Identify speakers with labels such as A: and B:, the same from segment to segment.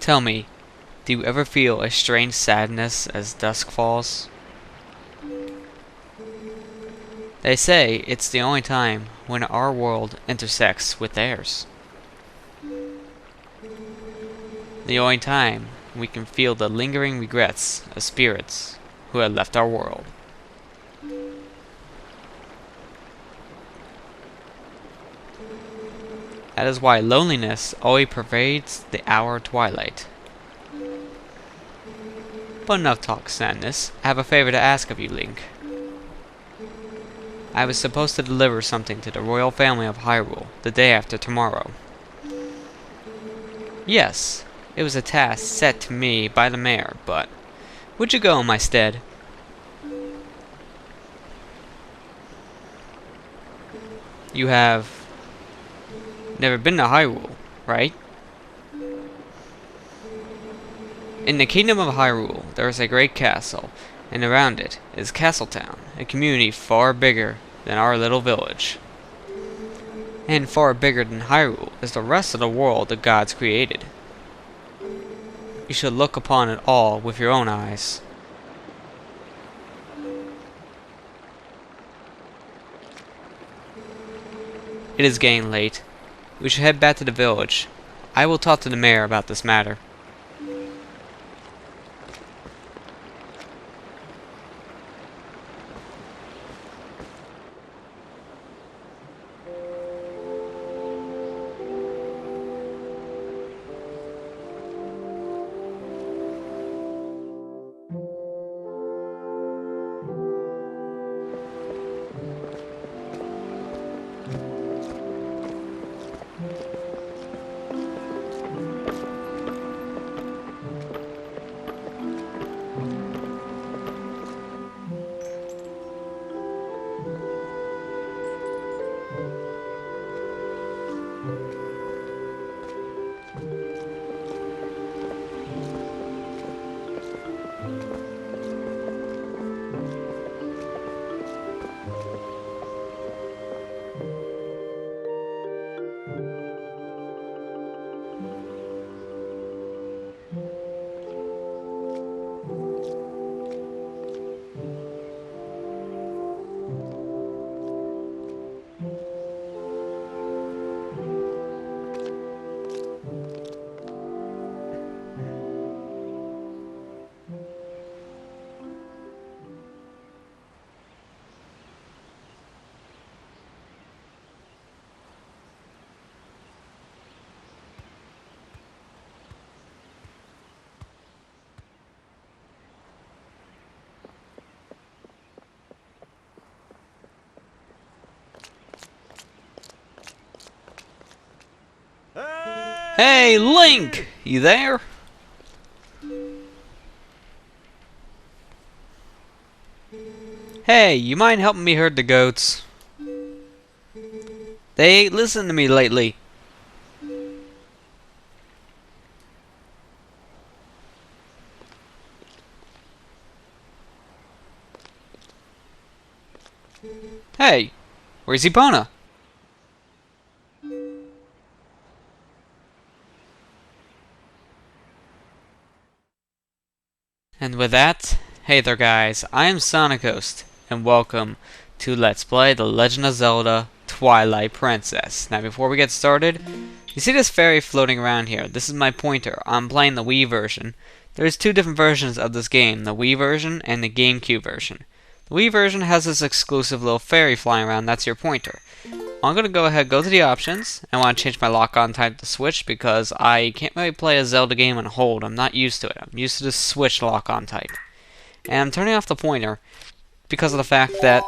A: Tell me, do you ever feel a strange sadness as dusk falls? They say it's the only time when our world intersects with theirs. The only time we can feel the lingering regrets of spirits who had left our world. That is why loneliness always pervades the hour twilight. But enough talk sadness. I have a favor to ask of you, Link. I was supposed to deliver something to the royal family of Hyrule the day after tomorrow. Yes, it was a task set to me by the mayor, but would you go in my stead? You have never been to Hyrule, right? In the Kingdom of Hyrule, there is a great castle, and around it is Castletown, a community far bigger than our little village. And far bigger than Hyrule is the rest of the world the gods created. You should look upon it all with your own eyes. It is getting late. We should head back to the village. I will talk to the mayor about this matter. Hey, Link! You there? Hey, you mind helping me herd the goats? They ain't listened to me lately. Hey, where's Epona? And with that, hey there guys, I am SonicGhost, and welcome to Let's Play The Legend of Zelda Twilight Princess. Now before we get started, you see this fairy floating around here. This is my pointer. I'm playing the Wii version. There's two different versions of this game, the Wii version and the GameCube version. The Wii version has this exclusive little fairy flying around, that's your pointer. I'm going to go ahead, go to the options. I want to change my lock-on type to Switch because I can't really play a Zelda game on hold. I'm not used to it. I'm used to the Switch lock-on type. And I'm turning off the pointer because of the fact that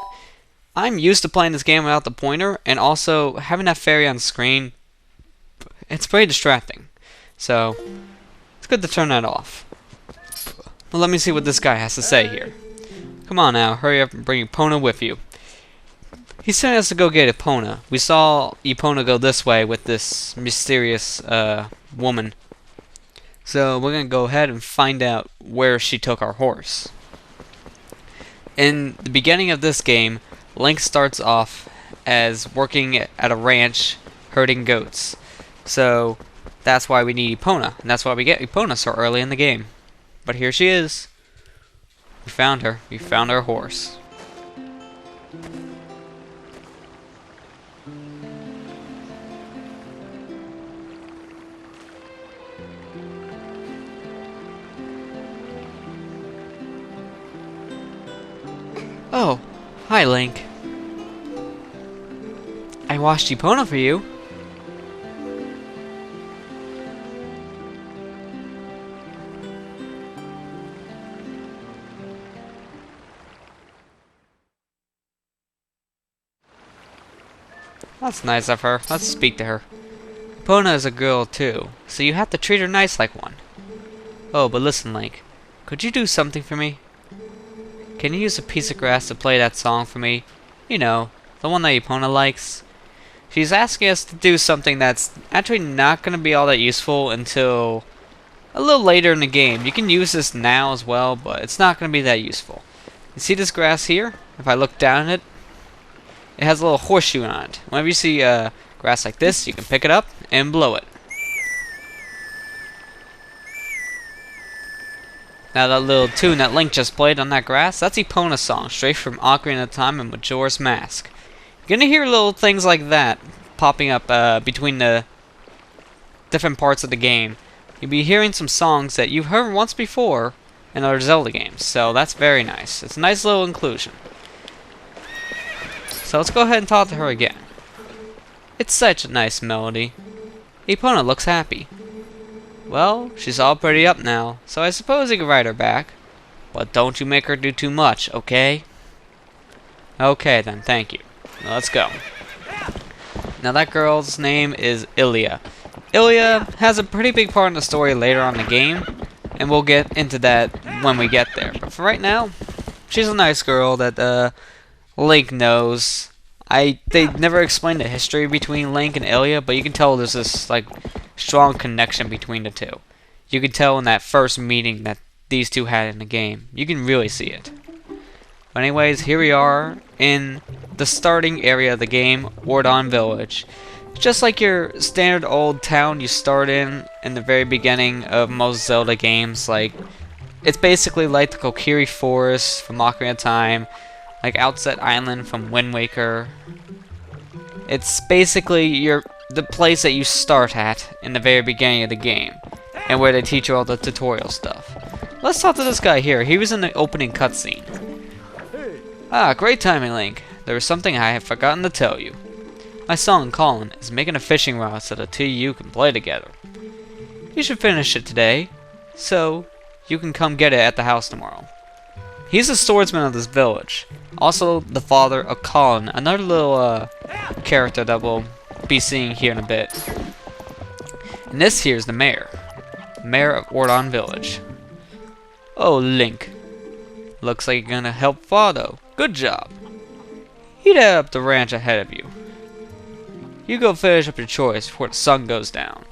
A: I'm used to playing this game without the pointer, and also having that fairy on screen, it's pretty distracting. So, it's good to turn that off. Well, let me see what this guy has to say here. Come on now, hurry up and bring Epona with you. He sent us to go get Epona. We saw Epona go this way with this mysterious woman. So we're going to go ahead and find out where she took our horse. In the beginning of this game, Link starts off as working at a ranch herding goats. So that's why we need Epona, and that's why we get Epona so early in the game. But here she is. We found her. We found our horse. Oh, hi Link. I washed Epona for you. That's nice of her. Let's speak to her. Epona is a girl too, so you have to treat her nice like one. Oh, but listen, Link. Could you do something for me? Can you use a piece of grass to play that song for me? You know, the one that Epona likes. She's asking us to do something that's actually not going to be all that useful until a little later in the game. You can use this now as well, but it's not going to be that useful. You see this grass here? If I look down at it, it has a little horseshoe on it. Whenever you see grass like this, you can pick it up and blow it. Now that little tune that Link just played on that grass, that's Epona's song, straight from Ocarina of Time and Majora's Mask. You're gonna hear little things like that popping up between the different parts of the game. You'll be hearing some songs that you've heard once before in other Zelda games, so that's very nice. It's a nice little inclusion. So let's go ahead and talk to her again. It's such a nice melody. Epona looks happy. Well, she's all pretty up now, so I suppose you can ride her back. But don't you make her do too much, okay? Okay then, thank you. Now let's go. Now that girl's name is Ilia. Ilia has a pretty big part in the story later on in the game, and we'll get into that when we get there. But for right now, she's a nice girl that Link knows. They never explained the history between Link and Ilia, but you can tell there's this like strong connection between the two. You can tell in that first meeting that these two had in the game. You can really see it. But anyways, here we are in the starting area of the game, Ordon Village. It's just like your standard old town you start in the very beginning of most Zelda games. Like, it's basically like the Kokiri Forest from Ocarina of Time, like Outset Island from Wind Waker. It's basically the place that you start at in the very beginning of the game, and where they teach you all the tutorial stuff. Let's talk to this guy here. He was in the opening cutscene. Ah, great timing, Link. There was something I have forgotten to tell you. My son, Colin, is making a fishing rod so the two of you can play together. You should finish it today, so you can come get it at the house tomorrow. He's the swordsman of this village. Also the father of Colin, another little character that we'll be seeing here in a bit. And this here is the mayor. Mayor of Ordon Village. Oh, Link. Looks like you're gonna help Father. Good job. He'd head up the ranch ahead of you. You go finish up your chores before the sun goes down.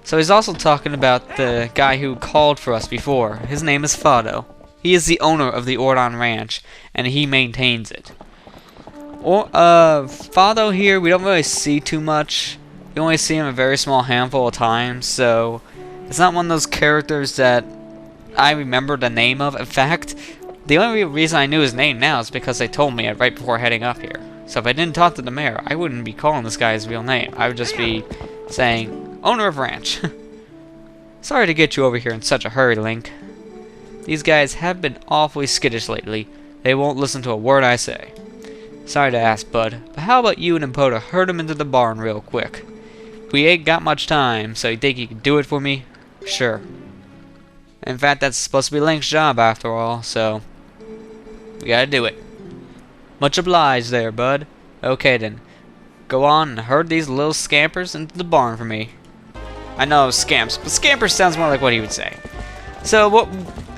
A: So he's also talking about the guy who called for us before. His name is Fado. He is the owner of the Ordon Ranch, and he maintains it. Fado here, we don't really see too much. We only see him a very small handful of times, so it's not one of those characters that I remember the name of. In fact, the only reason I knew his name now is because they told me it right before heading up here. So if I didn't talk to the mayor, I wouldn't be calling this guy his real name. I would just be saying, owner of ranch. Sorry to get you over here in such a hurry, Link. These guys have been awfully skittish lately. They won't listen to a word I say. Sorry to ask, bud, but how about you and Epona herd him into the barn real quick? We ain't got much time, so you think you can do it for me? Sure. In fact, that's supposed to be Link's job after all, so we gotta do it. Much obliged there, bud. Okay then. Go on and herd these little scampers into the barn for me. I know scamps, but scampers sounds more like what he would say. So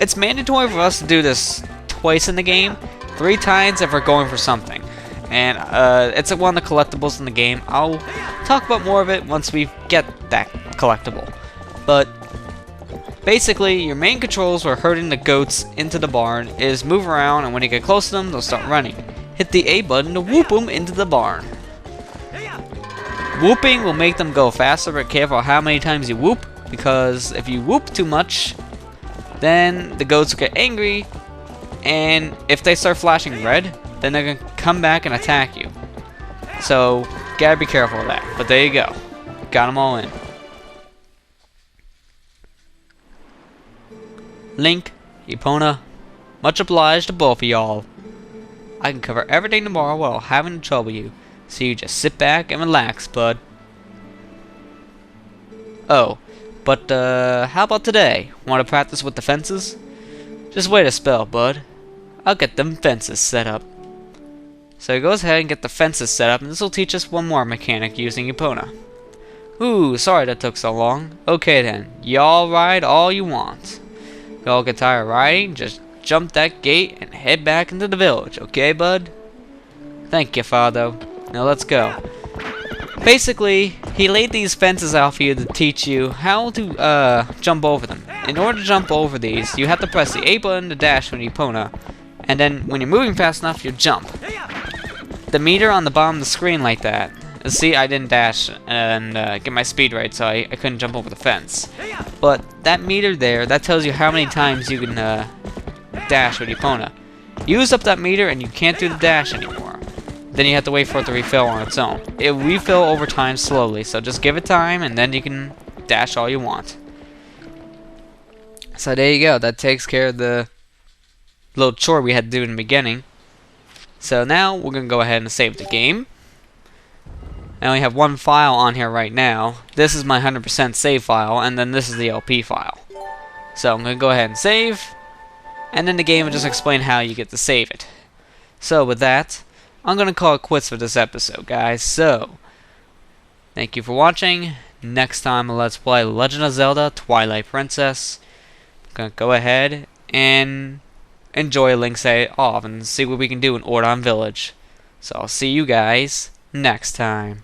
A: it's mandatory for us to do this twice in the game, 3 times if we're going for something. And it's one of the collectibles in the game. I'll talk about more of it once we get that collectible. But basically, your main controls for herding the goats into the barn is move around, and when you get close to them, they'll start running. Hit the A button to whoop them into the barn. Whooping will make them go faster, but careful how many times you whoop, because if you whoop too much, then the goats will get angry, and if they start flashing red, then they're going to come back and attack you. So, gotta be careful of that. But there you go. Got them all in. Link, Epona, much obliged to both of y'all. I can cover everything tomorrow while having to trouble you. So you just sit back and relax, bud. Oh, but how about today? Want to practice with the fences? Just wait a spell, bud. I'll get them fences set up. So he goes ahead and get the fences set up, and this will teach us one more mechanic using Epona. Ooh, sorry that took so long. Okay then, y'all ride all you want. Y'all get tired of riding, just jump that gate and head back into the village, okay, bud? Thank you, Father. Now let's go. Basically, he laid these fences out for you to teach you how to jump over them. In order to jump over these, you have to press the A button to dash with Epona, and then when you're moving fast enough, you jump. The meter on the bottom of the screen like that. See, I didn't dash and get my speed right, so I couldn't jump over the fence. But that meter there, that tells you how many times you can dash with Epona. Use up that meter and you can't do the dash anymore. Then you have to wait for it to refill on its own. It will refill over time slowly, so just give it time and then you can dash all you want. So there you go, that takes care of the little chore we had to do in the beginning. So now we're going to go ahead and save the game. I only have one file on here right now. This is my 100% save file, and then this is the LP file. So I'm going to go ahead and save, and then the game will just explain how you get to save it. So with that, I'm going to call it quits for this episode, guys. So, thank you for watching. Next time, let's play Legend of Zelda Twilight Princess. I'm going to go ahead and enjoy Link's off and see what we can do in Ordon Village. So I'll see you guys next time.